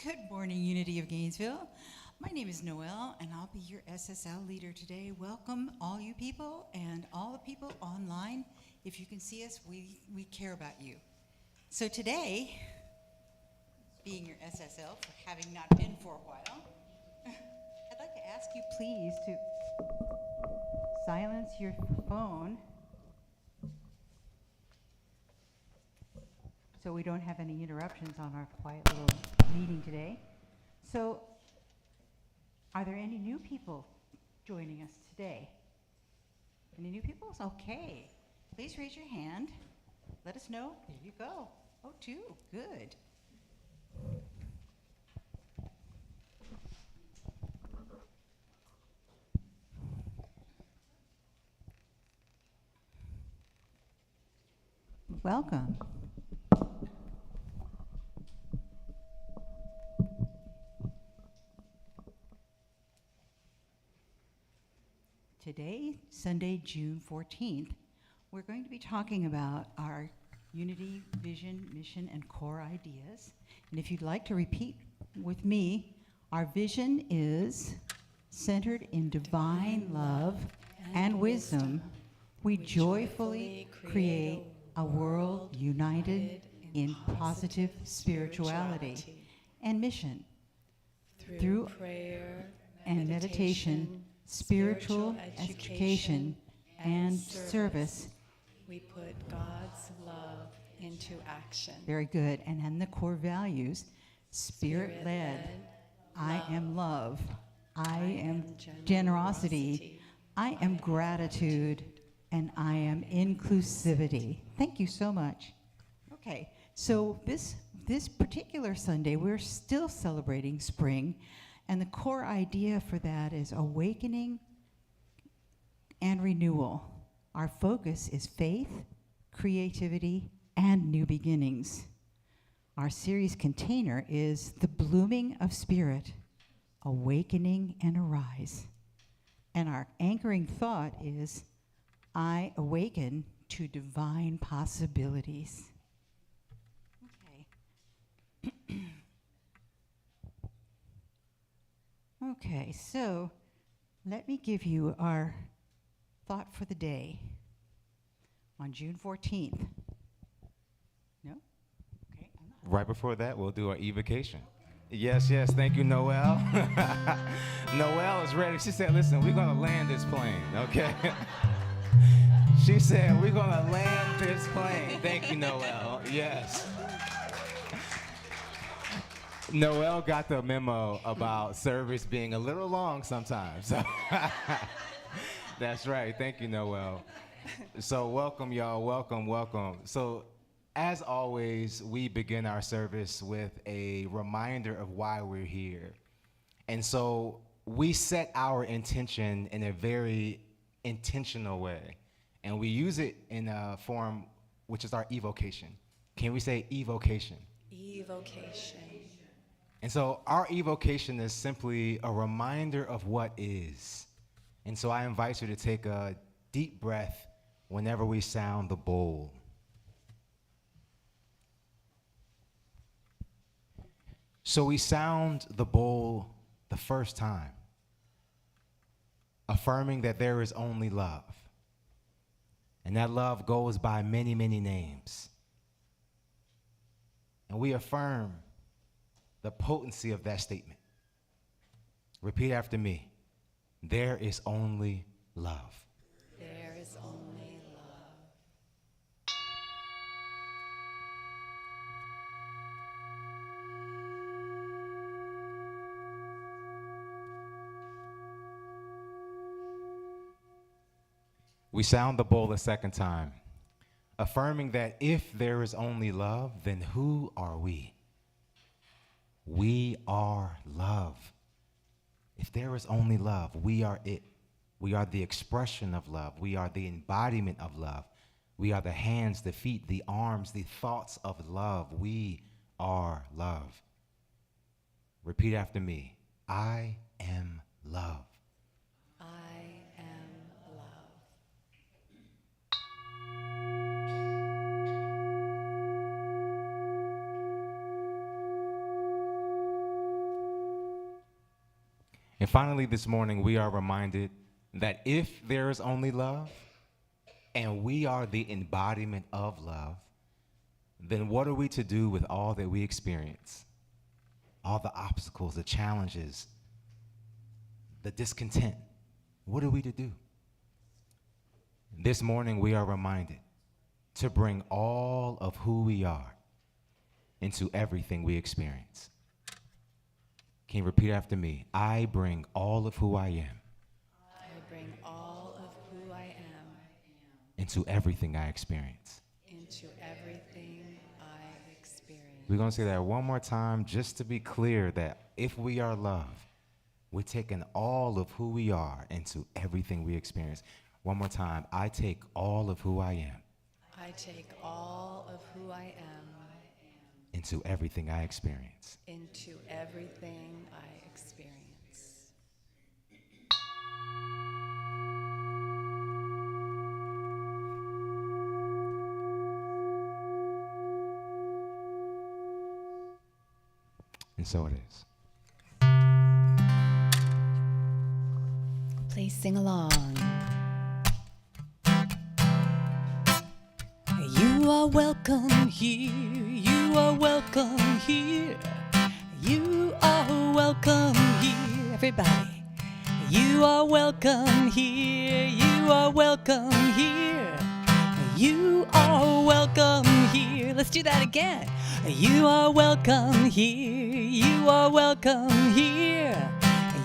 Good morning, Unity of Gainesville. My name is Noelle, and I'll be your SSL leader today. Welcome, all you people and all the people online. If you can see us, we care about you. So today, being your SSL, for having not been for a while, I'd like to ask you please to silence your phone so we don't have any interruptions on our quiet little meeting today. So, are there any new people joining us today? Any new people? Okay. Please raise your hand. Let us know. There you go. Oh, two. Good. Welcome. Today, Sunday, June 14th, we're going to be talking about our unity, vision, mission, and core ideas. And if you'd like to repeat with me, our vision is centered in divine love and wisdom. We joyfully create a world united in positive spirituality. And mission, through prayer and meditation, spiritual education, and service, we put God's love into action. Very good. And then the core values, spirit-led, I am love, I am generosity, I am gratitude, and I am inclusivity. Thank you so much. Okay, so this particular Sunday, we're still celebrating spring, and the core idea for that is awakening and renewal. Our focus is faith, creativity, and new beginnings. Our series container is The Blooming of Spirit, Awakening and Arise. And our anchoring thought is, I awaken to divine possibilities. Okay. Okay, so let me give you our thought for the day on June 14th. No? Okay. Right before that, we'll do our evocation. Yes, thank you, Noelle. Noelle is ready. She said, listen, we're going to land this plane, okay? She said, we're going to land this plane. Thank you, Noelle. Yes. Noelle got the memo about service being a little long sometimes. That's right. Thank you, Noelle. So welcome, y'all. Welcome. So as always, we begin our service with a reminder of why we're here. And so we set our intention in a very intentional way. And we use it in a form which is our evocation. Can we say evocation? Evocation. And so our evocation is simply a reminder of what is. And so I invite you to take a deep breath whenever we sound the bowl. So we sound the bowl the first time, affirming that there is only love. And that love goes by many, many names. And we affirm the potency of that statement. Repeat after me. There is only love. There is only love. We sound the bowl a second time, affirming that if there is only love, then who are we? We are love. If there is only love, we are it. We are the expression of love. We are the embodiment of love. We are the hands, the feet, the arms, the thoughts of love. We are love. Repeat after me. I am love. I am love. And finally, this morning, we are reminded that if there is only love, and we are the embodiment of love, then what are we to do with all that we experience? All the obstacles, the challenges, the discontent. What are we to do? This morning, we are reminded to bring all of who we are into everything we experience. Can you repeat after me? I bring all of who I am. I bring all of who I am into everything I experience. into everything I experience. We're going to say that one more time just to be clear that if we are love, we're taking all of who we are into everything we experience. One more time. I take all of who I am I take all of who I am into everything I experience. into everything I experience. And so it is. Please sing along. You are welcome here. You are welcome here. You are welcome here. Everybody. You are welcome here. You are welcome here. You are welcome here. Let's do that again. You are welcome here. You are welcome here.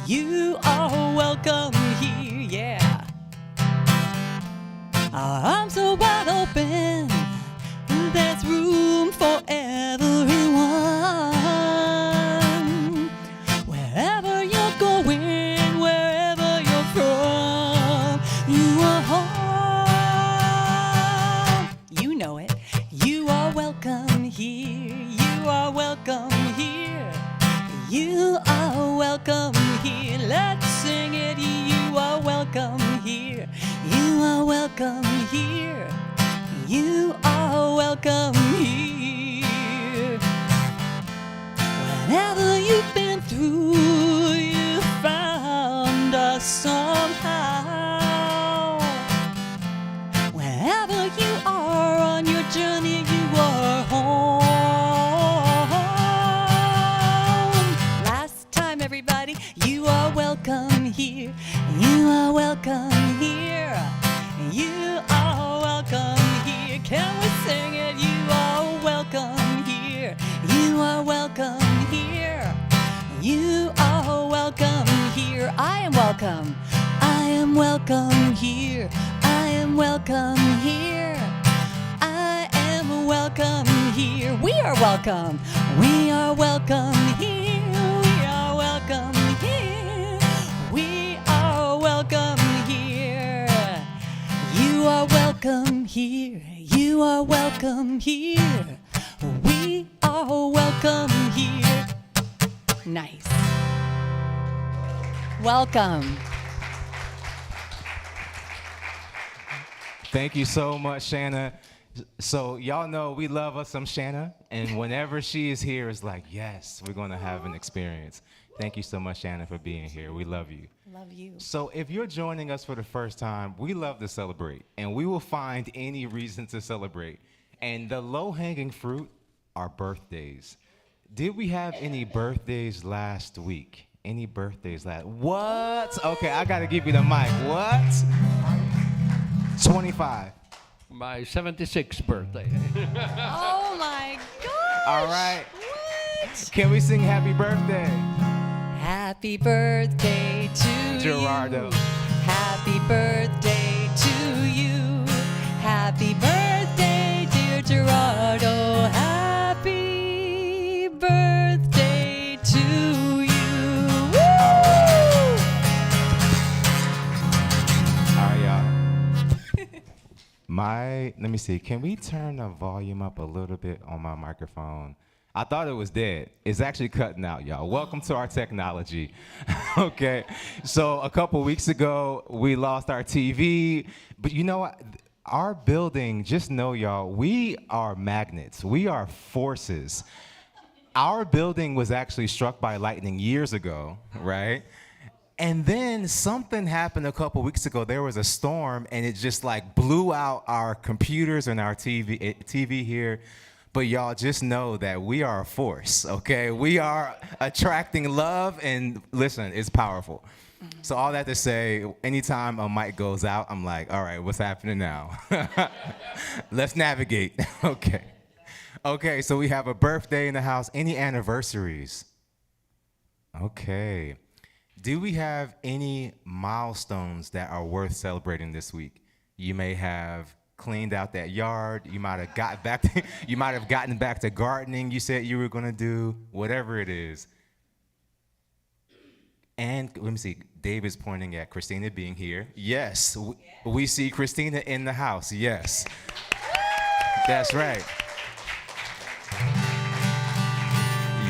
You are welcome here. Yeah. Our arms are wide open. There's room for everyone. Wherever you're going, wherever you're from, you are home. You know it. You are welcome here. You are welcome here. You are welcome here. Let's sing it. You are welcome here. You are welcome here. You are welcome here. Whenever you've been through, you found us somehow. Wherever you are on your journey, you are home. Last time, everybody, you are welcome here. You are welcome here. You are welcome here. Can we sing it? You are welcome here. You are welcome here. You are welcome here. I am welcome. I am welcome here. I am welcome here. I am welcome here. We are welcome. We are welcome here. We are welcome here. We are welcome here. You are welcome here. You are welcome here. We are welcome here. Nice. Welcome. Thank you so much, Shana. So y'all know we love us some Shana, and whenever she is here, it's like, yes, we're going to have an experience. Thank you so much, Shana, for being here. We love you. Love you. So if you're joining us for the first time, we love to celebrate, and we will find any reason to celebrate. And the low-hanging fruit are birthdays. Did we have any birthdays last week? Any birthdays last? What? Okay, I got to give you the mic. What? 25. My 76th birthday. Oh my gosh. All right. What? Can we sing happy birthday? Happy birthday to Gerardo. you. Happy birthday to you. Happy birthday, dear Gerardo. Happy birthday to you. Woo! All right, y'all. Let me see, can we turn the volume up a little bit on my microphone? I thought it was dead. It's actually cutting out, y'all. Welcome to our technology. Okay, so a couple weeks ago, we lost our TV, but you know what? Our building, just know, y'all, we are magnets. We are forces. Our building was actually struck by lightning years ago, right? And then something happened a couple weeks ago. There was a storm, and it just like blew out our computers and our TV here. But y'all just know that we are a force, okay? We are attracting love, and listen, it's powerful. So all that to say, anytime a mic goes out, I'm like, all right, what's happening now? Let's navigate, okay. Okay, so we have a birthday in the house. Any anniversaries? Okay. Do we have any milestones that are worth celebrating this week? You may have cleaned out that yard. You might have gotten back to gardening you said you were going to do, whatever it is. And let me see, Dave is pointing at Christina being here. Yes, we see Christina in the house. Yes, that's right.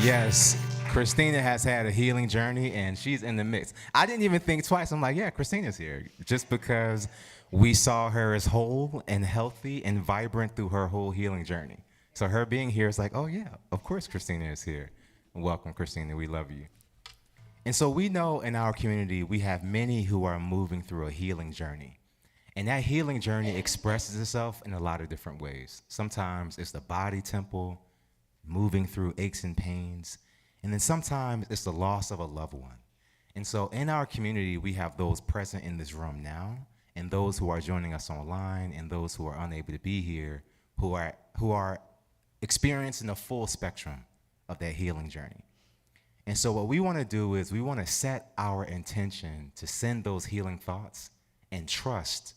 Yes, Christina has had a healing journey, and she's in the mix. I didn't even think twice. I'm like, yeah, Christina's here, just because we saw her as whole and healthy and vibrant through her whole healing journey. So her being here is like, oh yeah, of course Christina is here. Welcome, Christina, we love you. And so we know in our community, we have many who are moving through a healing journey. And that healing journey expresses itself in a lot of different ways. Sometimes it's the body temple, moving through aches and pains. And then sometimes it's the loss of a loved one. And so in our community, we have those present in this room now, and those who are joining us online, and those who are unable to be here, who are experiencing the full spectrum of that healing journey. And so what we want to do is we want to set our intention to send those healing thoughts and trust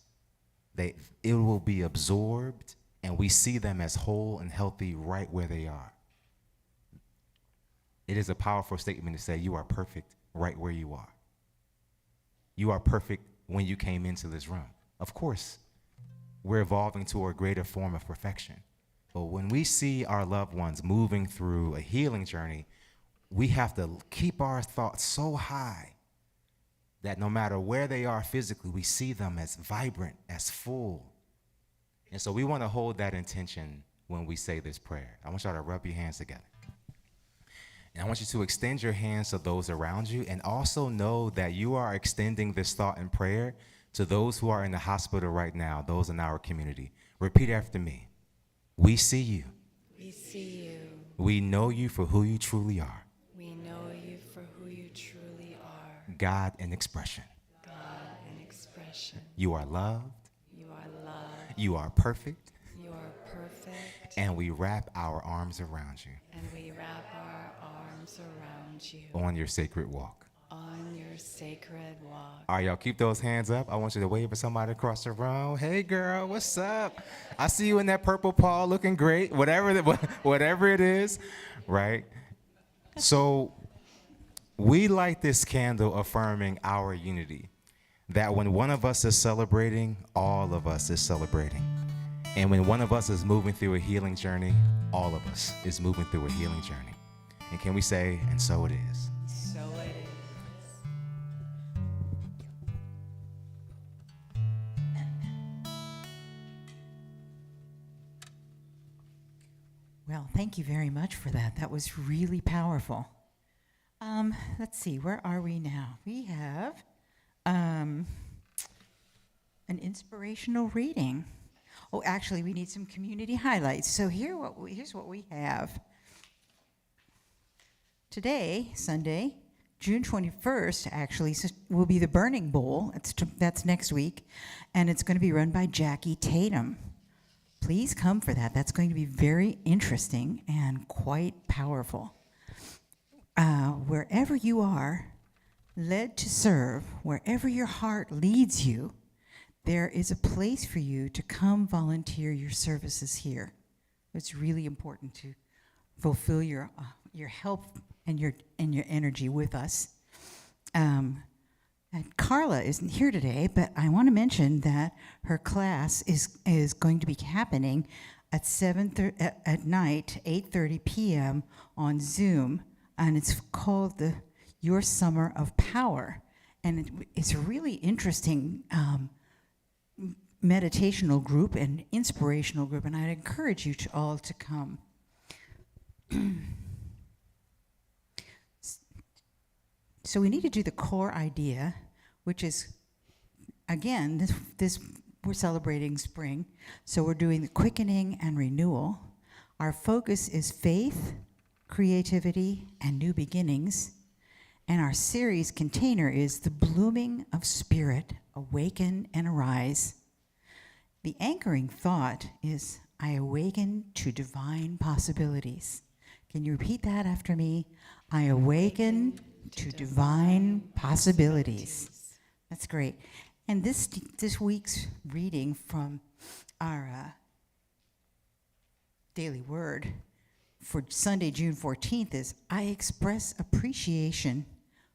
that it will be absorbed and we see them as whole and healthy right where they are. It is a powerful statement to say you are perfect right where you are. You are perfect when you came into this room. Of course, we're evolving to a greater form of perfection. But when we see our loved ones moving through a healing journey, we have to keep our thoughts so high that no matter where they are physically, we see them as vibrant, as full. And so we want to hold that intention when we say this prayer. I want y'all to rub your hands together. And I want you to extend your hands to those around you, and also know that you are extending this thought and prayer to those who are in the hospital right now, those in our community. Repeat after me. We see you. We see you. We know you for who you truly are. We know you for who you truly are. God in expression. God in expression. You are loved. You are loved. You are perfect. You are perfect. And we wrap our arms around you And we wrap our arms around you on your sacred walk. on your sacred walk. All right, y'all, keep those hands up. I want you to wave at somebody across the room. Hey, girl, what's up? I see you in that purple paw looking great, whatever it is, right? So we light this candle affirming our unity, that when one of us is celebrating, all of us is celebrating. And when one of us is moving through a healing journey, all of us is moving through a healing journey. And can we say, and so it is? So it is. Well, thank you very much for that. That was really powerful. Let's see, where are we now? We have an inspirational reading. Oh, actually, we need some community highlights. So here's what we have. Today, Sunday, June 21st, actually, will be the Burning Bowl. That's next week, and it's going to be run by Jackie Tatum. Please come for that. That's going to be very interesting and quite powerful. Wherever you are, led to serve, wherever your heart leads you, there is a place for you to come volunteer your services here. It's really important to fulfill your help and your energy with us. And Carla isn't here today, but I want to mention that her class is going to be happening at at night, 8:30 p.m. on Zoom, and it's called the Your Summer of Power, and it's a really interesting meditational group and inspirational group, and I'd encourage you all to come. So we need to do the core idea, which is, again, this we're celebrating spring, so we're doing the quickening and renewal. Our focus is faith, creativity, and new beginnings. And our series container is the blooming of spirit, awaken and arise. The anchoring thought is, I awaken to divine possibilities. Can you repeat that after me? I awaken to divine possibilities. That's great. And this week's reading from our daily word for Sunday, June 14th is, I express appreciation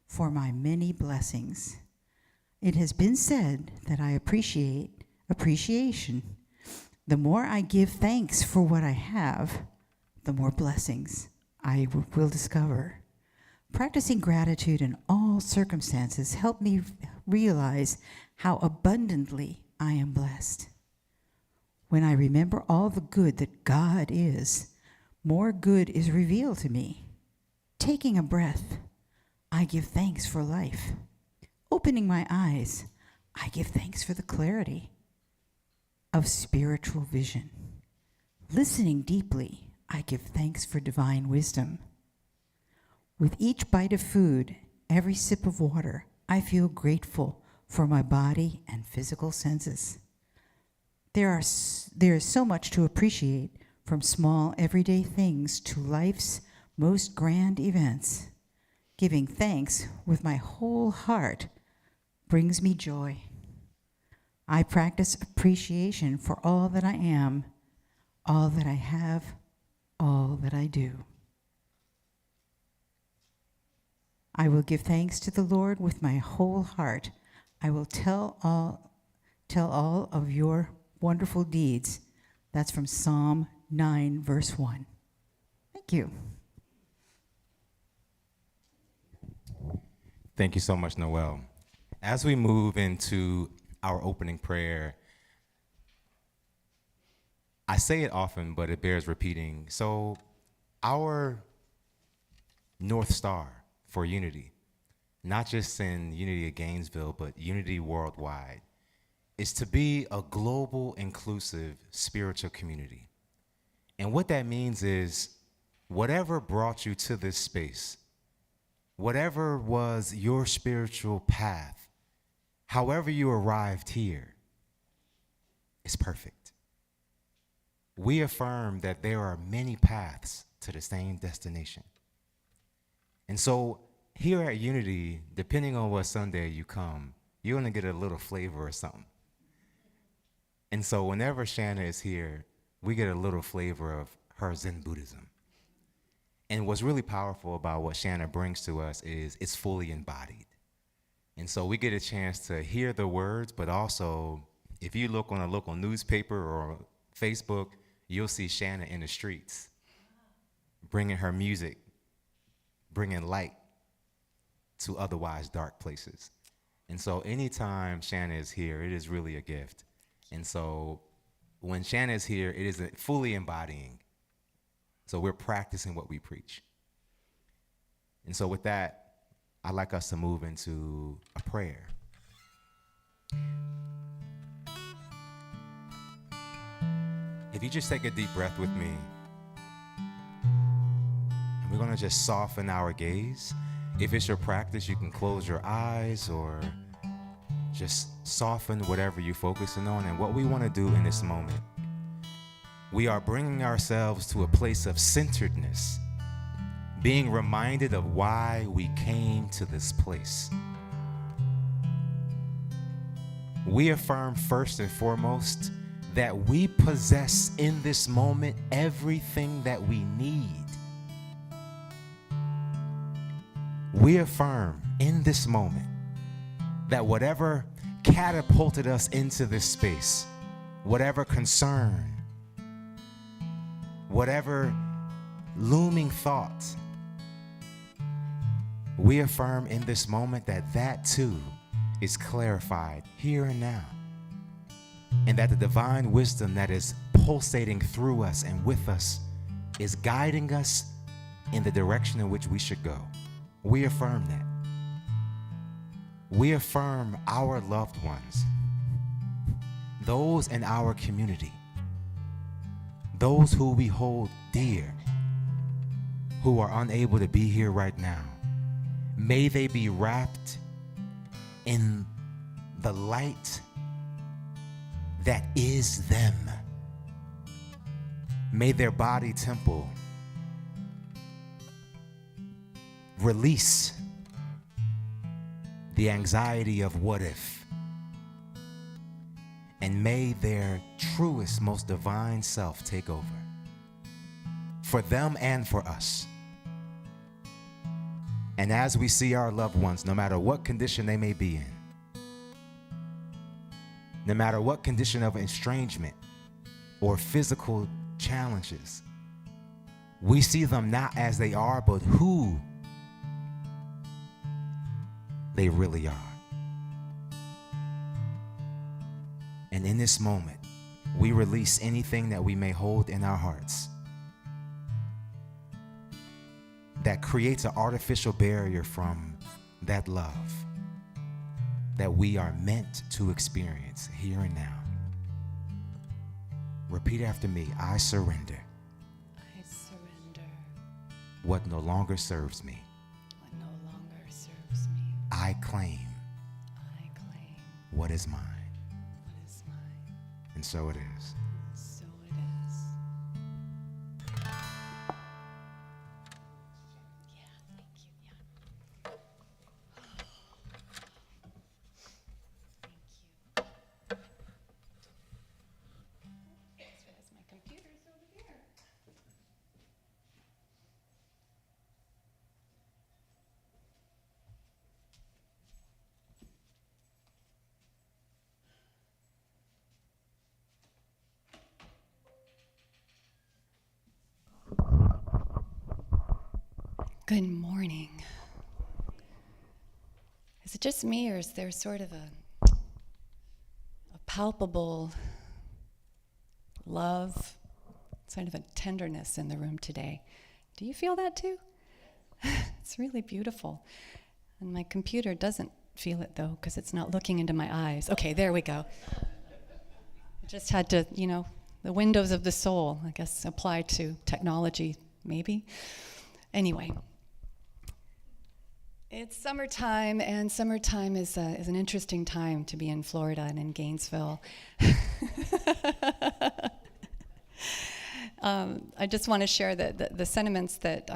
for my many blessings. It has been said that I appreciate appreciation. The more I give thanks for what I have, the more blessings I will discover. Practicing gratitude in all circumstances helped me realize how abundantly I am blessed. When I remember all the good that God is, more good is revealed to me. Taking a breath, I give thanks for life. Opening my eyes, I give thanks for the clarity of spiritual vision. Listening deeply, I give thanks for divine wisdom. With each bite of food, every sip of water, I feel grateful for my body and physical senses. There is so much to appreciate, from small everyday things to life's most grand events. Giving thanks with my whole heart brings me joy. I practice appreciation for all that I am, all that I have, all that I do. I will give thanks to the Lord with my whole heart. I will tell all of your wonderful deeds. That's from Psalm 9, verse 1. Thank you. Thank you so much, Noel. As we move into our opening prayer, I say it often, but it bears repeating. So our North Star for unity, not just in unity at Gainesville, but unity worldwide, is to be a global, inclusive, spiritual community. And what that means is, whatever brought you to this space, whatever was your spiritual path, however you arrived here, is perfect. We affirm that there are many paths to the same destination. And so here at Unity, depending on what Sunday you come, you're going to get a little flavor or something. And so whenever Shana is here, we get a little flavor of her Zen Buddhism. And what's really powerful about what Shana brings to us is it's fully embodied. And so we get a chance to hear the words, but also if you look on a local newspaper or Facebook, you'll see Shana in the streets, bringing her music, bringing light to otherwise dark places. And so anytime Shana is here, it is really a gift. And so when Shana is here, it is fully embodying. So we're practicing what we preach. And so with that, I'd like us to move into a prayer. If you just take a deep breath with me, and we're gonna just soften our gaze. If it's your practice, you can close your eyes or just soften whatever you're focusing on. And what we wanna do in this moment, we are bringing ourselves to a place of centeredness, being reminded of why we came to this place. We affirm first and foremost that we possess in this moment everything that we need. We affirm in this moment that whatever catapulted us into this space, whatever concern, whatever looming thought, we affirm in this moment that that too is clarified here and now. And that the divine wisdom that is pulsating through us and with us is guiding us in the direction in which we should go. We affirm that. we affirm our loved ones, those in our community, those who we hold dear, who are unable to be here right now. May they be wrapped in the light that is them. May their body temple release the anxiety of what if. And may their truest, most divine self take over. For them and for us. And as we see our loved ones, no matter what condition they may be in, no matter what condition of estrangement or physical challenges, we see them not as they are, but who they really are. And in this moment, we release anything that we may hold in our hearts that creates an artificial barrier from that love that we are meant to experience here and now. Repeat after me. I surrender I surrender what no longer serves me. what no longer serves me. I claim I claim what is mine. what is mine. And so it is. So it is. Yeah, thank you. Yeah. Thank you. As my computer's over there. Good morning. Is it just me, or is there sort of a palpable love, sort of a tenderness in the room today? Do you feel that too? It's really beautiful. And my computer doesn't feel it though, because it's not looking into my eyes. Okay, there we go. I just had to, the windows of the soul, I guess, apply to technology, maybe. Anyway. It's summertime, and summertime is an interesting time to be in Florida and in Gainesville. I just want to share the sentiments that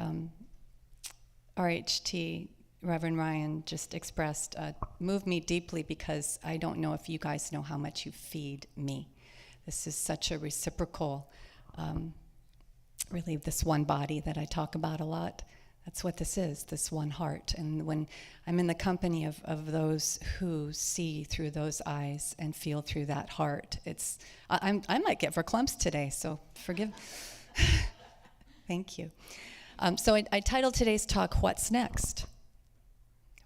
RHT, Reverend Ryan, just expressed moved me deeply, because I don't know if you guys know how much you feed me. This is such a reciprocal, really this one body that I talk about a lot. That's what this is, this one heart. And when I'm in the company of those who see through those eyes and feel through that heart, I might get verklempt today, so forgive. Thank you. So I titled today's talk, What's Next?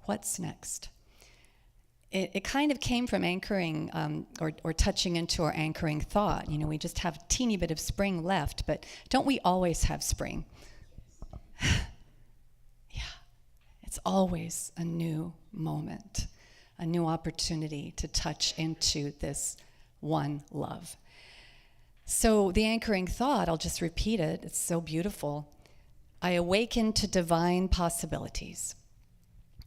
What's next? It kind of came from anchoring or touching into our anchoring thought. We just have a teeny bit of spring left, but don't we always have spring? It's always a new moment, a new opportunity to touch into this one love. So the anchoring thought, I'll just repeat it, it's so beautiful. I awaken to divine possibilities.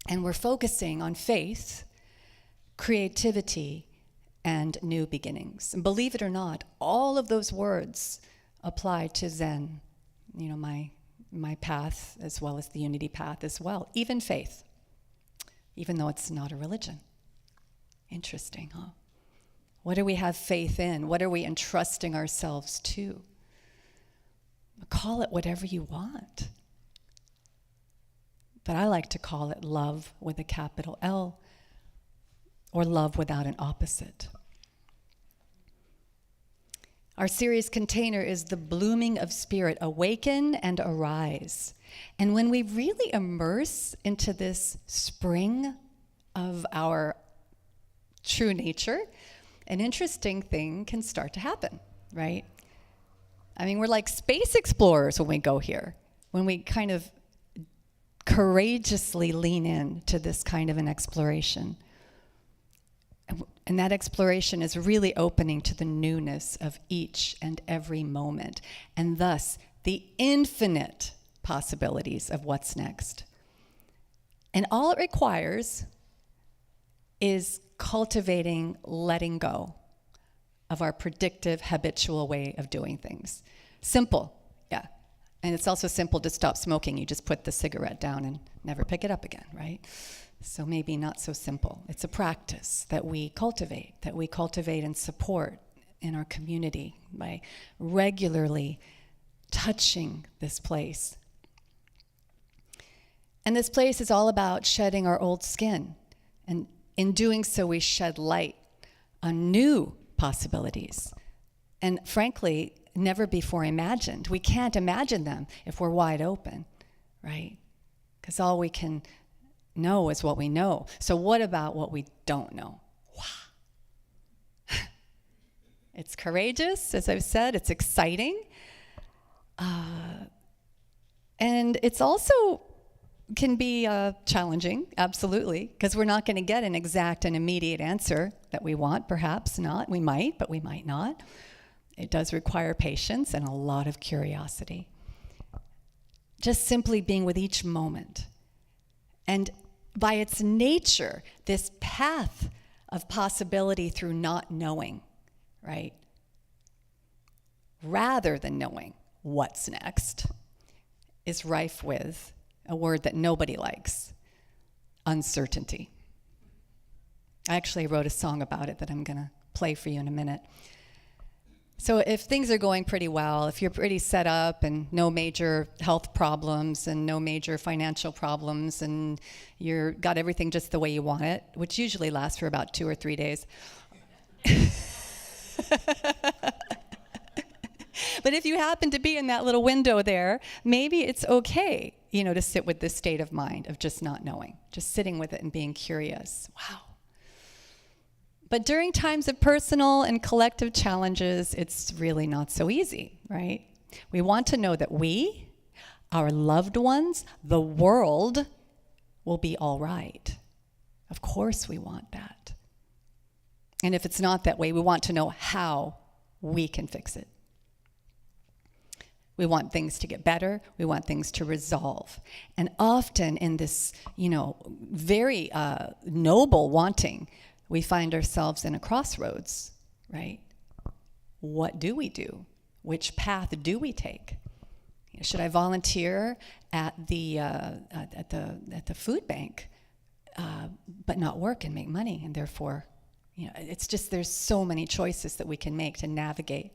And we're focusing on faith, creativity, and new beginnings. And believe it or not, all of those words apply to Zen, my path, as well as the unity path as well, even faith, even though it's not a religion. Interesting, huh? What do we have faith in? What are we entrusting ourselves to? Call it whatever you want. But I like to call it love with a capital L, or love without an opposite. Our series container is the blooming of spirit, awaken and arise. And when we really immerse into this spring of our true nature, an interesting thing can start to happen, right? I mean, we're like space explorers when we go here, when we kind of courageously lean in to this kind of an exploration. And that exploration is really opening to the newness of each and every moment, and thus the infinite possibilities of what's next. And all it requires is cultivating letting go of our predictive, habitual way of doing things. Simple, yeah. And it's also simple to stop smoking. You just put the cigarette down and never pick it up again, right? So maybe not so simple. It's a practice that we cultivate and support in our community by regularly touching this place. And this place is all about shedding our old skin. And in doing so, we shed light on new possibilities. And frankly, never before imagined. We can't imagine them if we're wide open, right? Because all we can know is what we know. So what about what we don't know? Wow. It's courageous, as I've said. It's exciting. And it's also can be challenging, absolutely, because we're not going to get an exact and immediate answer that we want, perhaps not. We might, but we might not. It does require patience and a lot of curiosity. Just simply being with each moment. And by its nature, this path of possibility through not knowing, right? Rather than knowing what's next, is rife with a word that nobody likes, uncertainty. I actually wrote a song about it that I'm going to play for you in a minute. So if things are going pretty well, if you're pretty set up and no major health problems and no major financial problems and you're got everything just the way you want it, which usually lasts for about 2 or 3 days. But if you happen to be in that little window there, maybe it's okay, to sit with this state of mind of just not knowing, just sitting with it and being curious. Wow. But during times of personal and collective challenges, it's really not so easy, right? We want to know that we, our loved ones, the world will be all right. Of course we want that. And if it's not that way, we want to know how we can fix it. We want things to get better. We want things to resolve. And often in this, very noble wanting, we find ourselves in a crossroads, right? What do we do? Which path do we take? Should I volunteer at the food bank, but not work and make money, and therefore, it's just there's so many choices that we can make to navigate.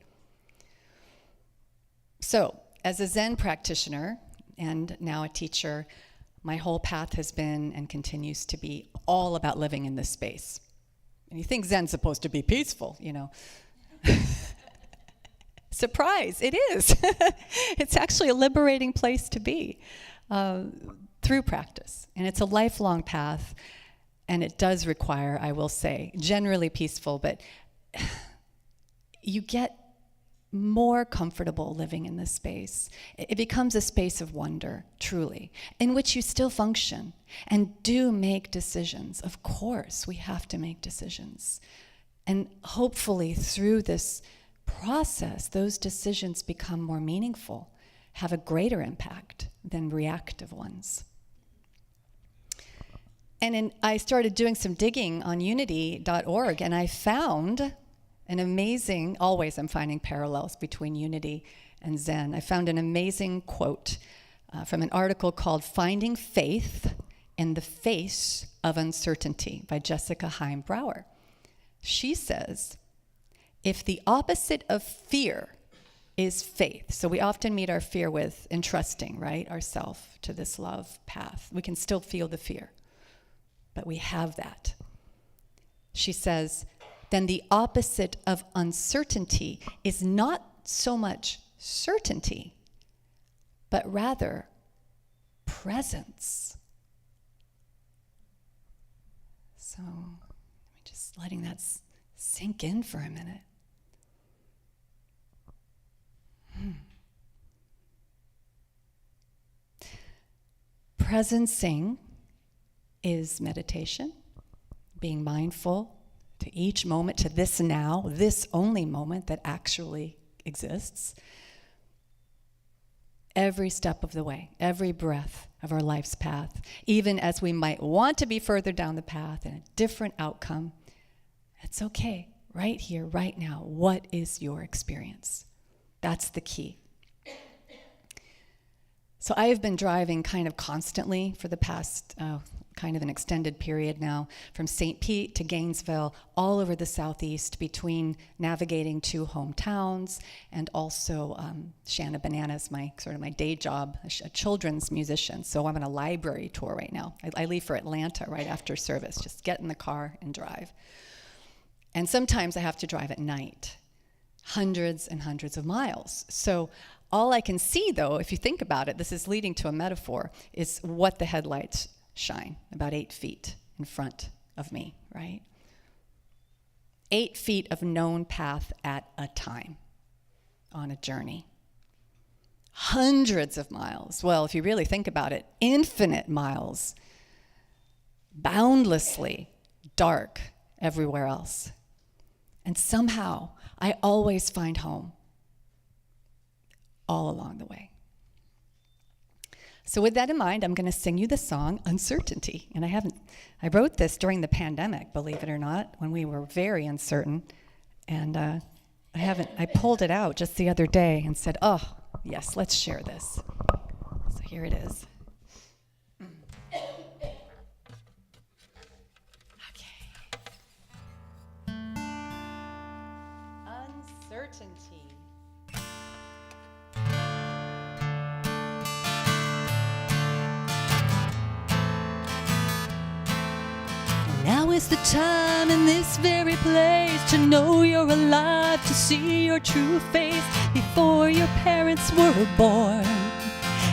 So, as a Zen practitioner and now a teacher, my whole path has been and continues to be all about living in this space. And you think Zen's supposed to be peaceful, Surprise, it is. It's actually a liberating place to be through practice. And it's a lifelong path, and it does require, I will say, generally peaceful, but you get more comfortable living in this space. It becomes a space of wonder, truly, in which you still function and do make decisions. Of course, we have to make decisions. And hopefully through this process, those decisions become more meaningful, have a greater impact than reactive ones. And I started doing some digging on unity.org, and I found an amazing, always I'm finding parallels between unity and Zen. I found an amazing quote from an article called Finding Faith in the Face of Uncertainty by Jessica Heim Brower. She says, if the opposite of fear is faith, so we often meet our fear with entrusting, right, ourself to this love path. We can still feel the fear, but we have that. She says, then the opposite of uncertainty is not so much certainty, but rather presence. So, let me just letting that sink in for a minute. Presencing is meditation, being mindful, to each moment, to this now, this only moment that actually exists. Every step of the way, every breath of our life's path, even as we might want to be further down the path and a different outcome, it's okay, right here, right now. What is your experience? That's the key. So I have been driving kind of constantly for the past kind of an extended period now, from St. Pete to Gainesville, all over the Southeast, between navigating 2 hometowns and also Shana Bananas, my day job, a children's musician. So I'm on a library tour right now. I leave for Atlanta right after service, just get in the car and drive. And sometimes I have to drive at night, hundreds and hundreds of miles. So all I can see, though, if you think about it, this is leading to a metaphor, is what the headlights shine, about 8 feet in front of me, right? 8 feet of known path at a time on a journey. Hundreds of miles. Well, if you really think about it, infinite miles. Boundlessly dark everywhere else. And somehow, I always find home all along the way. So with that in mind, I'm going to sing you the song Uncertainty. And I wrote this during the pandemic, believe it or not, when we were very uncertain. And I pulled it out just the other day and said, oh, yes, let's share this. So here it is. Okay. Uncertainty. Now is the time in this very place to know you're alive, to see your true face before your parents were born.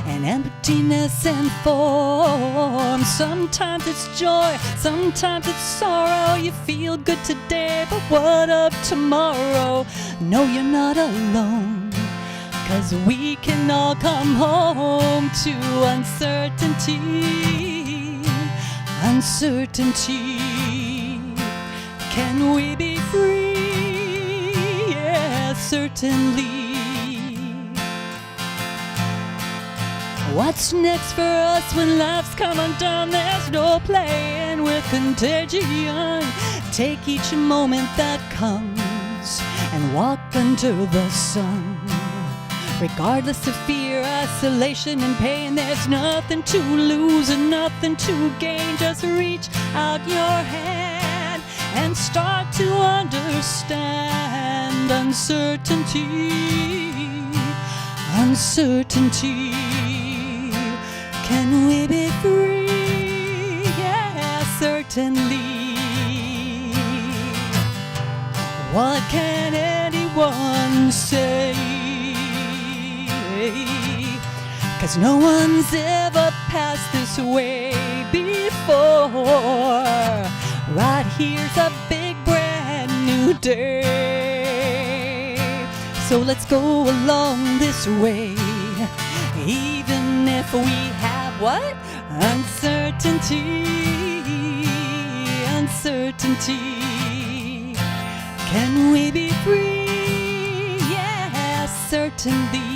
And emptiness and form. Sometimes it's joy, sometimes it's sorrow. You feel good today, but what of tomorrow? No, you're not alone, 'cause we can all come home to uncertainty. Uncertainty. Can we be free? Yes, certainly. What's next for us when life's come undone? There's no playing with contagion. Take each moment that comes and walk under the sun. Regardless of fear, isolation, and pain, there's nothing to lose and nothing to gain. Just reach out your hand and start to understand uncertainty. Uncertainty. Can we be free? Yeah, certainly. What can anyone say? 'Cause no one's ever passed this way before. Right here's a big brand new day. So let's go along this way, even if we have what? Uncertainty. Uncertainty. Can we be free? Yes, certainly.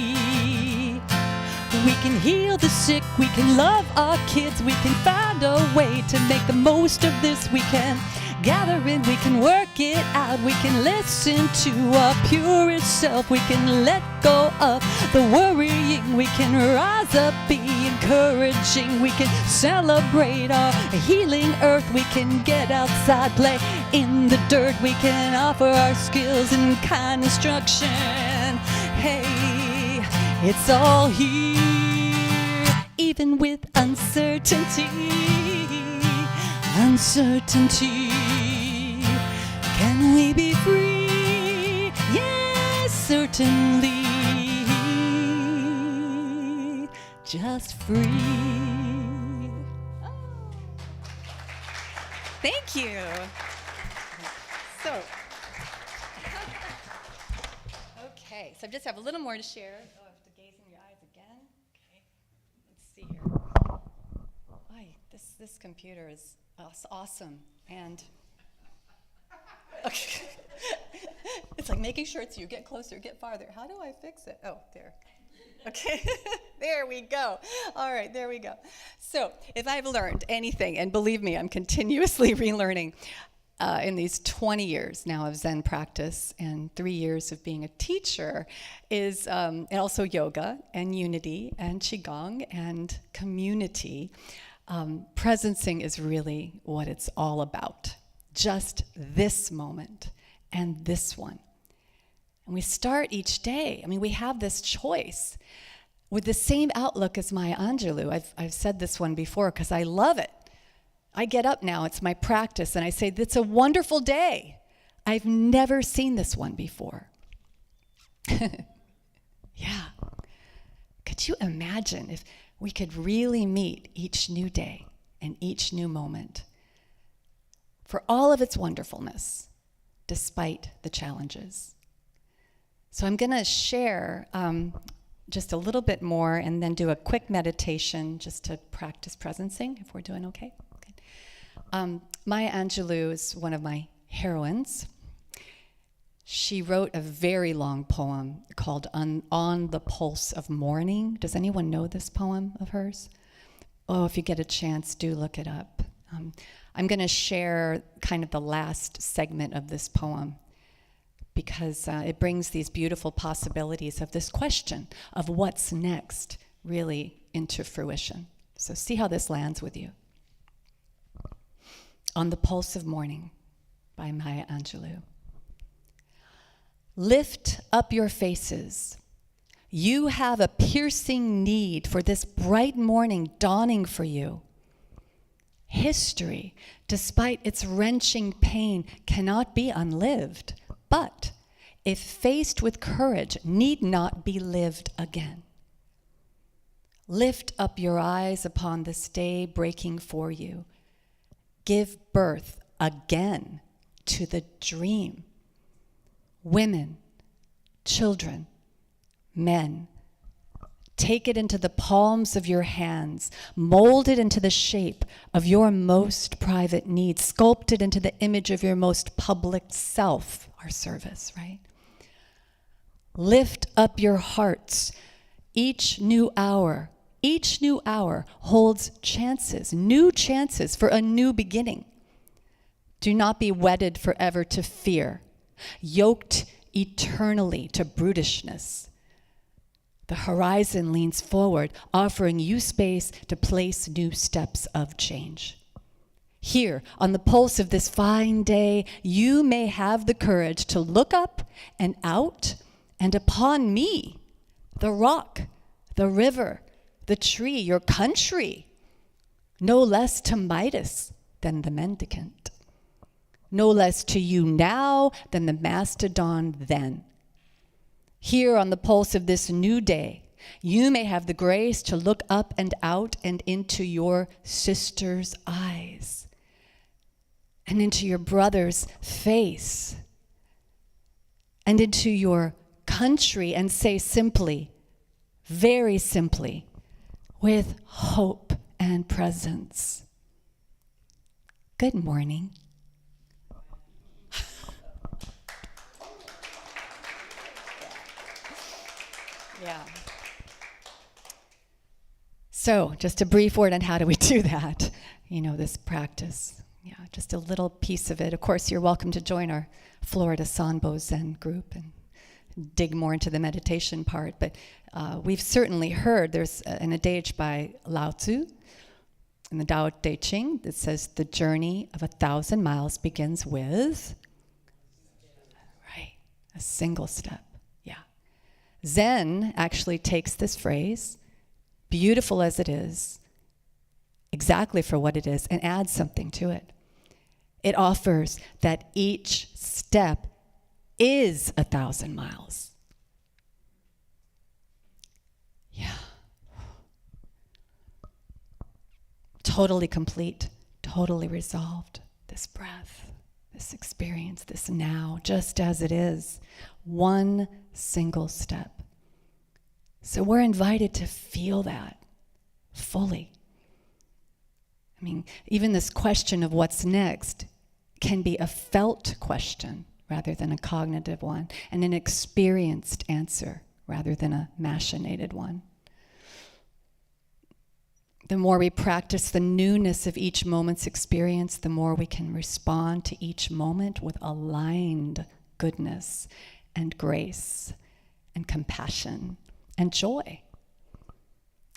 We can heal the sick, we can love our kids, we can find a way to make the most of this. We can gather in, we can work it out, we can listen to our purest self, we can let go of the worrying, we can rise up, be encouraging, we can celebrate our healing earth, we can get outside, play in the dirt, we can offer our skills and kind instruction. Hey, it's all here, even with uncertainty. Uncertainty. Can we be free? Yes, certainly. Just free. Oh. Thank you. So, okay, so I just have a little more to share. Oh, I have to gaze in your eyes again. Okay, let's see here. This computer is awesome, and Okay. It's like making sure it's you. Get closer, get farther. How do I fix it? Oh, there. Okay, there we go. All right, there we go. So if I've learned anything, and believe me, I'm continuously relearning in these 20 years now of Zen practice and 3 years of being a teacher, is and also yoga and unity and Qigong and community. Presencing is really what it's all about. Just this moment and this one. And we start each day. I mean, we have this choice with the same outlook as Maya Angelou. I've said this one before because I love it. I get up now, it's my practice, and I say, it's a wonderful day. I've never seen this one before. Yeah. Could you imagine if we could really meet each new day and each new moment for all of its wonderfulness, despite the challenges? So I'm going to share just a little bit more and then do a quick meditation just to practice presencing, if we're doing okay. Maya Angelou is one of my heroines. She wrote a very long poem called On the Pulse of Morning. Does anyone know this poem of hers? Oh, if you get a chance, do look it up. I'm going to share kind of the last segment of this poem because it brings these beautiful possibilities of this question of what's next really into fruition. So see how this lands with you. On the Pulse of Morning by Maya Angelou. Lift up your faces. You have a piercing need for this bright morning dawning for you. History, despite its wrenching pain, cannot be unlived, but if faced with courage, need not be lived again. Lift up your eyes upon this day breaking for you. Give birth again to the dream. Women, children, men, take it into the palms of your hands, mold it into the shape of your most private needs, sculpt it into the image of your most public self, our service, right? Lift up your hearts. Each new hour holds chances, new chances for a new beginning. Do not be wedded forever to fear, yoked eternally to brutishness. The horizon leans forward, offering you space to place new steps of change. Here, on the pulse of this fine day, you may have the courage to look up and out and upon me, the rock, the river, the tree, your country, no less to Midas than the mendicant, no less to you now than the mastodon then. Here on the pulse of this new day, you may have the grace to look up and out and into your sister's eyes and into your brother's face and into your country and say simply, very simply, with hope and presence, good morning. Yeah. So, just a brief word on how do we do that, this practice. Yeah, just a little piece of it. Of course, you're welcome to join our Florida Sanbo Zen group and dig more into the meditation part, but we've certainly heard there's an adage by Lao Tzu in the Tao Te Ching that says the journey of 1,000 miles begins with, right, a single step. Yeah. Zen actually takes this phrase, beautiful as it is, exactly for what it is, and adds something to it. It offers that each step is 1,000 miles. Yeah. Totally complete, totally resolved. This breath, this experience, this now, just as it is. One single step. So we're invited to feel that fully. I mean, even this question of what's next can be a felt question rather than a cognitive one, and an experienced answer rather than a machinated one. The more we practice the newness of each moment's experience, the more we can respond to each moment with aligned goodness and grace and compassion and joy.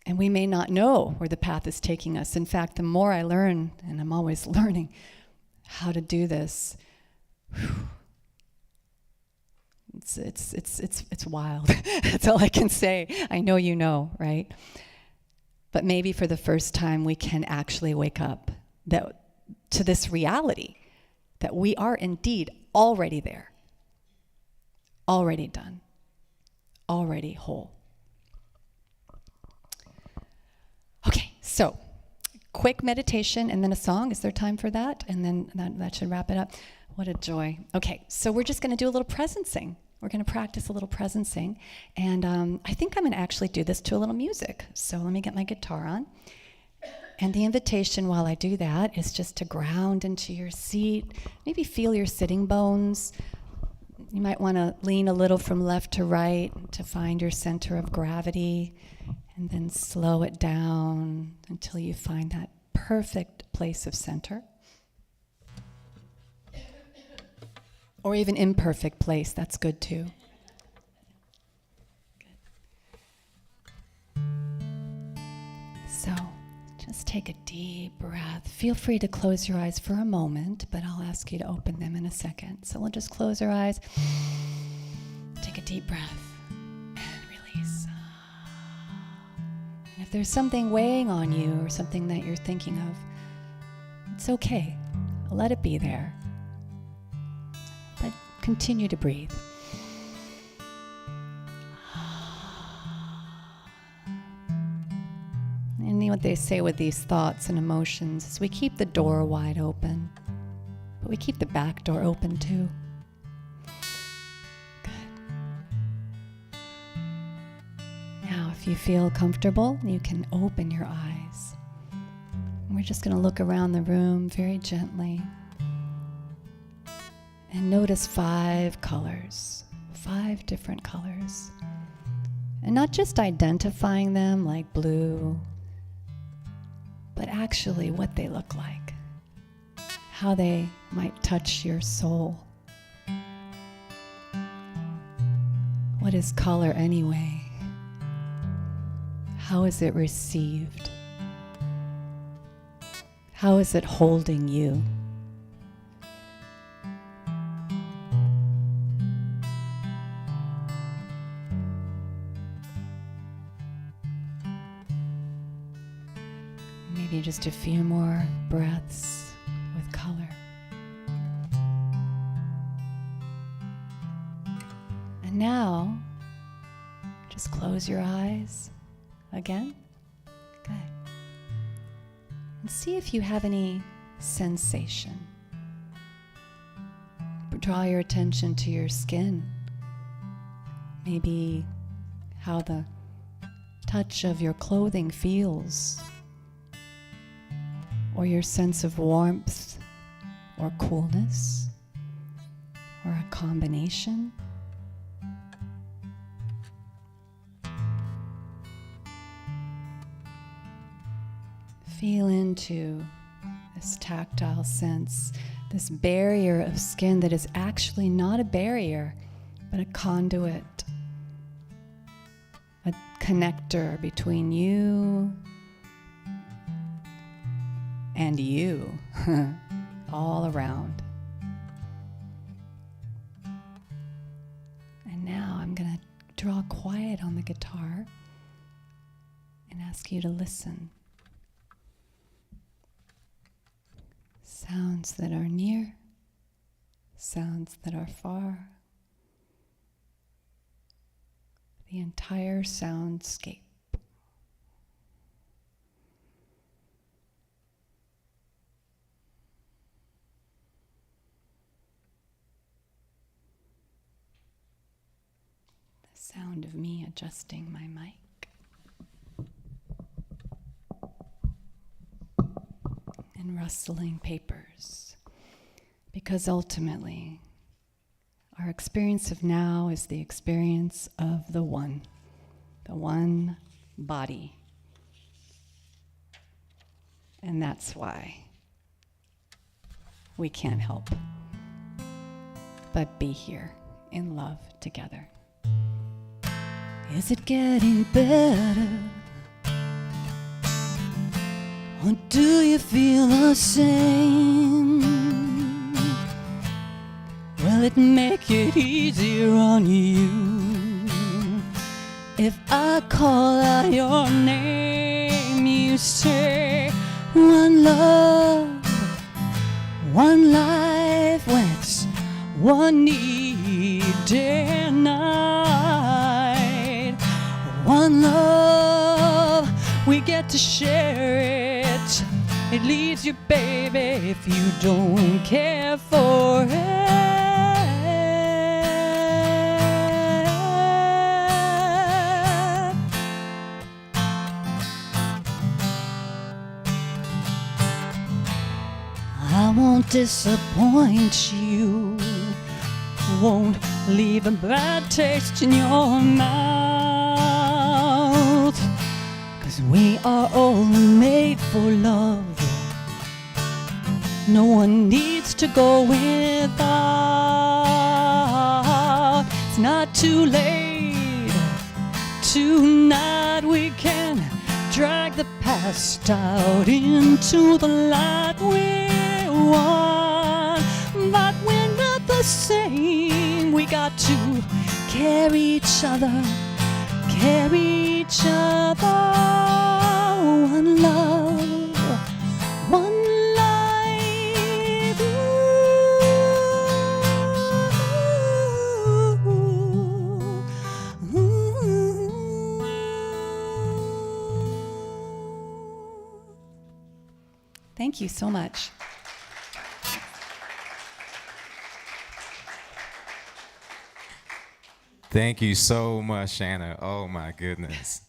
And we may not know where the path is taking us. In fact, the more I learn, and I'm always learning how to do this, it's wild. That's all I can say. I know you know, right? But maybe for the first time we can actually wake up to this reality that we are indeed already there, already done, already whole. Okay, so quick meditation and then a song. Is there time for that? And then that should wrap it up. What a joy. Okay, so we're just going to do a little presencing. We're going to practice a little presencing. And I think I'm going to actually do this to a little music. So let me get my guitar on. And the invitation while I do that is just to ground into your seat. Maybe feel your sitting bones. You might want to lean a little from left to right to find your center of gravity. And then slow it down until you find that perfect place of center. Or even imperfect place, that's good too. Good. So, just take a deep breath. Feel free to close your eyes for a moment, but I'll ask you to open them in a second. So we'll just close our eyes. Take a deep breath and release. And if there's something weighing on you or something that you're thinking of, it's okay. Let it be there. But continue to breathe. And what they say with these thoughts and emotions is we keep the door wide open, but we keep the back door open too. Good. Now, if you feel comfortable, you can open your eyes. We're just going to look around the room very gently and notice 5 colors, 5 different colors. And not just identifying them like blue, but actually what they look like, how they might touch your soul. What is color anyway? How is it received? How is it holding you? Maybe just a few more breaths with color. And now, just close your eyes again. Good. And see if you have any sensation. Draw your attention to your skin. Maybe how the touch of your clothing feels, or your sense of warmth or coolness, or a combination. Feel into this tactile sense, this barrier of skin that is actually not a barrier, but a conduit, a connector between you and you, all around. And now I'm going to draw quiet on the guitar and ask you to listen. Sounds that are near, sounds that are far, the entire soundscape. Sound of me adjusting my mic. And rustling papers. Because ultimately, our experience of now is the experience of the one body. And that's why we can't help but be here in love together. Is it getting better? Or do you feel the same? Will it make it easier on you if I call out your name? You say one love, one life, when it's one need day and night. One love, we get to share it. It leaves you, baby, if you don't care for it. I won't disappoint you, won't leave a bad taste in your mouth, 'cause we are all made for love. No one needs to go without. It's not too late. Tonight we can drag the past out into the light. We're one, but we're not the same. We got to carry each other, carry each other. One love, one life. Thank you so much. Thank you so much, Shana. Oh my goodness.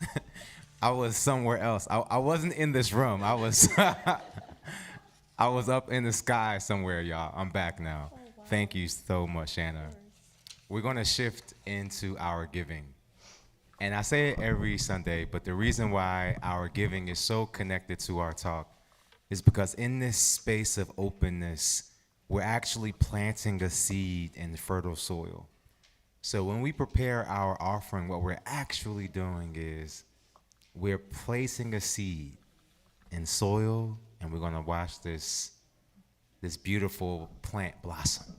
I was somewhere else. I wasn't in this room. I was I was up in the sky somewhere, y'all. I'm back now. Oh, wow. Thank you so much, Shana. We're going to shift into our giving. And I say it every Sunday, but the reason why our giving is so connected to our talk is because in this space of openness, we're actually planting a seed in fertile soil. So when we prepare our offering, what we're actually doing is we're placing a seed in soil, and we're gonna watch this beautiful plant blossom.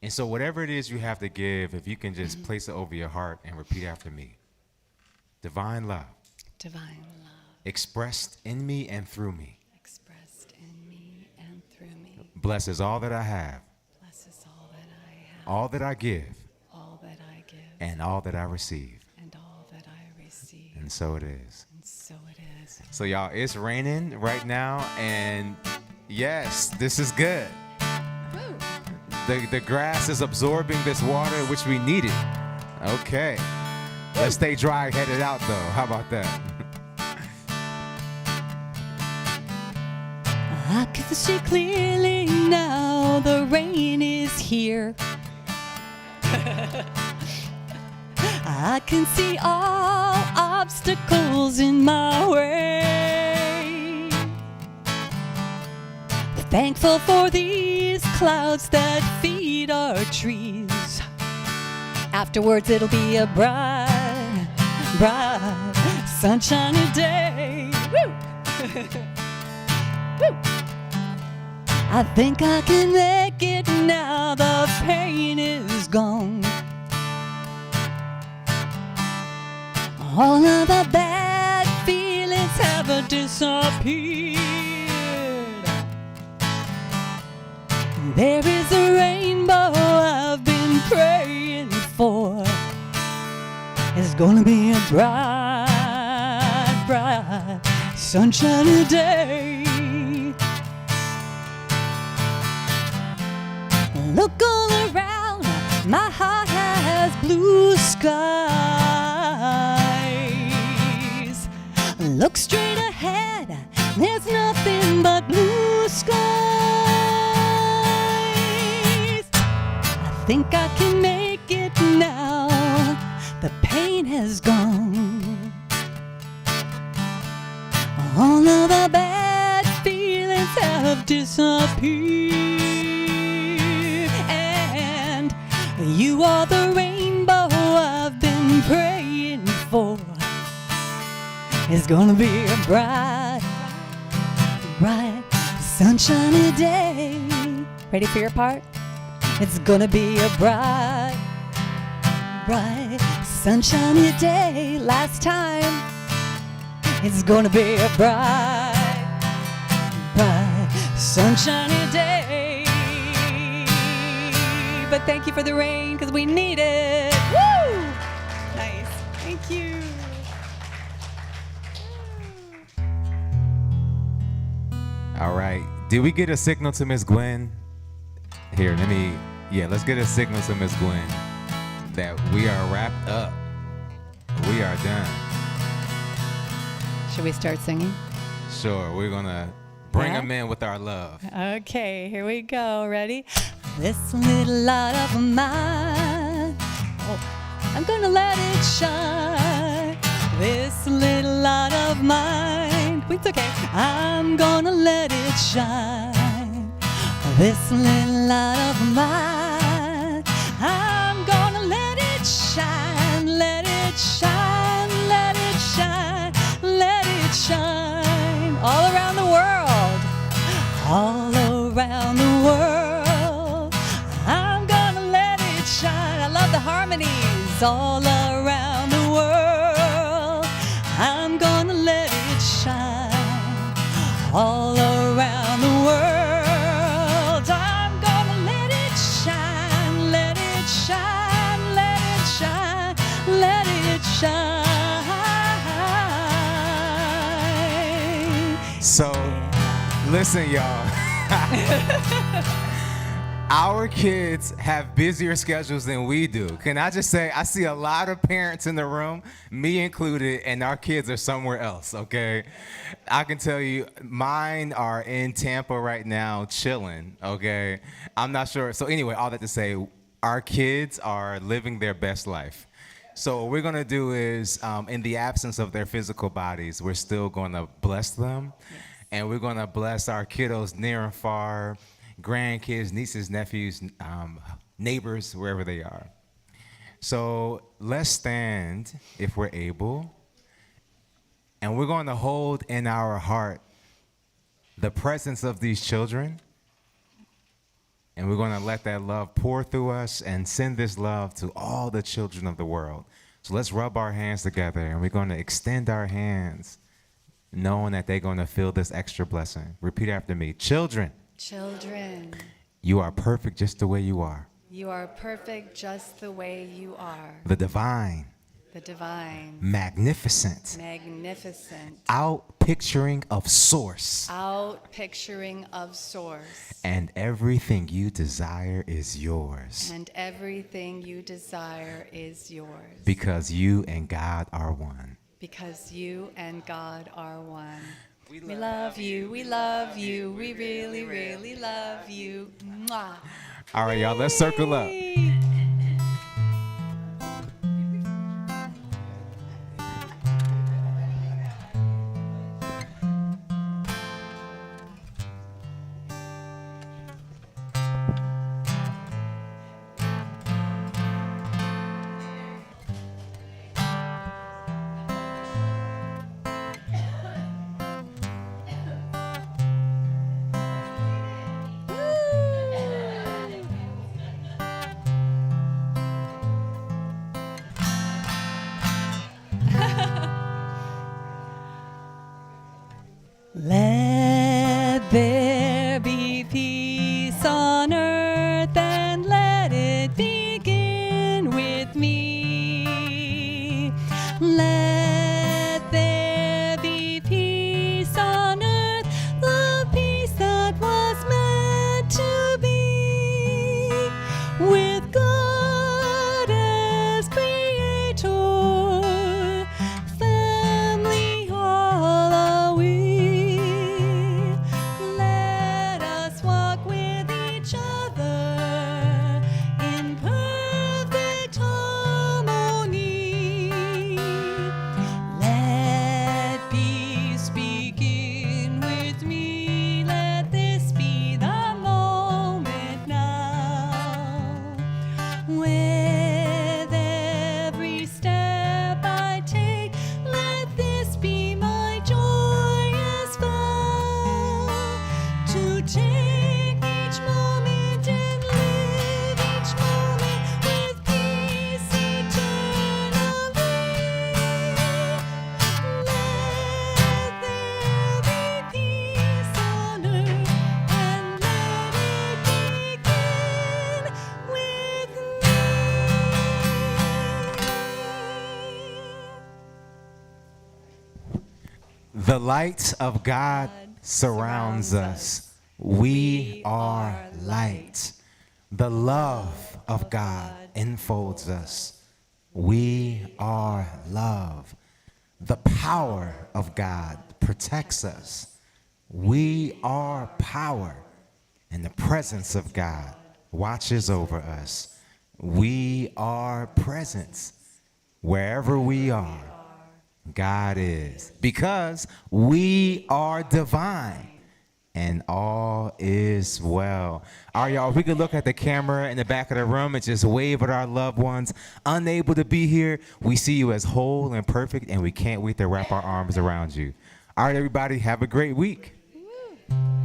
And so whatever it is you have to give, if you can just place it over your heart and repeat after me. Divine love. Divine love. Expressed in me and through me. Expressed in me and through me. Blesses all that I have. Blesses all that I have. All that I give. All that I give. And all that I receive. And all that I receive. And so it is. And so it is. So y'all, it's raining right now, and yes, this is good. Woo. The grass is absorbing this water, which we needed. Okay. Let's stay dry headed out though. How about that? I can see clearly now, the rain is here. I can see all obstacles in my way. Thankful for these clouds that feed our trees. Afterwards it'll be a bright, bright, sunshiny day. Woo! Woo! I think I can make it now, the pain is gone. All of the bad feelings have disappeared. There is a rainbow I've been praying for. It's gonna be a bright, bright, sunshiny day. Look all around, my heart has blue skies. Look straight ahead, there's nothing but blue skies. think I can make it now. The pain has gone. All of the bad feelings have disappeared. And you are the rainbow I've been praying for. It's gonna be a bright, bright, sunshiny day. Ready for your part? It's gonna be a bright, bright, sunshiny day. Last time. It's gonna be a bright, bright, sunshiny day. But thank you for the rain, because we need it. Woo! Nice. Thank you. All right. Did we get a signal to Miss Gwen? Here, let's get a signal to Miss Gwen that we are wrapped up. We are done. Should we start singing? Sure, we're gonna bring Yeah? them in with our love. Okay, here we go. Ready? This little light of mine, oh, I'm gonna let it shine. This little light of mine, it's okay. I'm gonna let it shine. This little light of mine, I'm gonna let it shine. Let it shine. Let it shine. Let it shine all around the world. All around the world, I'm gonna let it shine. I love the harmonies. All around the world, I'm gonna let it shine. All around the world, I'm gonna let it shine. Let it shine. Let it shine. Let it shine. So, listen, y'all. Our kids have busier schedules than we do. Can I just say, I see a lot of parents in the room, me included, and our kids are somewhere else, okay? I can tell you, mine are in Tampa right now, chilling, okay? I'm not sure. So anyway, all that to say, our kids are living their best life. So what we're gonna do is, in the absence of their physical bodies, we're still gonna bless them. Yes. And we're gonna bless our kiddos near and far, grandkids, nieces, nephews, neighbors, wherever they are. So let's stand, if we're able, and we're going to hold in our heart the presence of these children, and we're going to let that love pour through us and send this love to all the children of the world. So let's rub our hands together, and we're going to extend our hands, knowing that they're going to feel this extra blessing. Repeat after me. Children. Children, You are perfect just the way you are. you are perfect just the way you are. The divine, The divine, magnificent, magnificent, out-picturing of source. out-picturing of source. And everything you desire is yours. And everything you desire is yours. Because you and God are one. Because you and God are one. We love you, we love you, we really, really love you. Mwah. All right, y'all, let's circle up. Let there be peace on earth, and let it begin with me. Let there be peace on earth, the peace that was meant to be, with God as creator, family all are we. Let us walk with each other The light of God surrounds us. We are light. The love of God enfolds us. We are love. The power of God protects us. We are power. And the presence of God watches over us. We are presence. Wherever we are, God is. Because we are divine. And all is well. All right, y'all, we can look at the camera in the back of the room and just wave at our loved ones unable to be here. We see you as whole and perfect, and we can't wait to wrap our arms around you. All right, everybody, have a great week. Woo.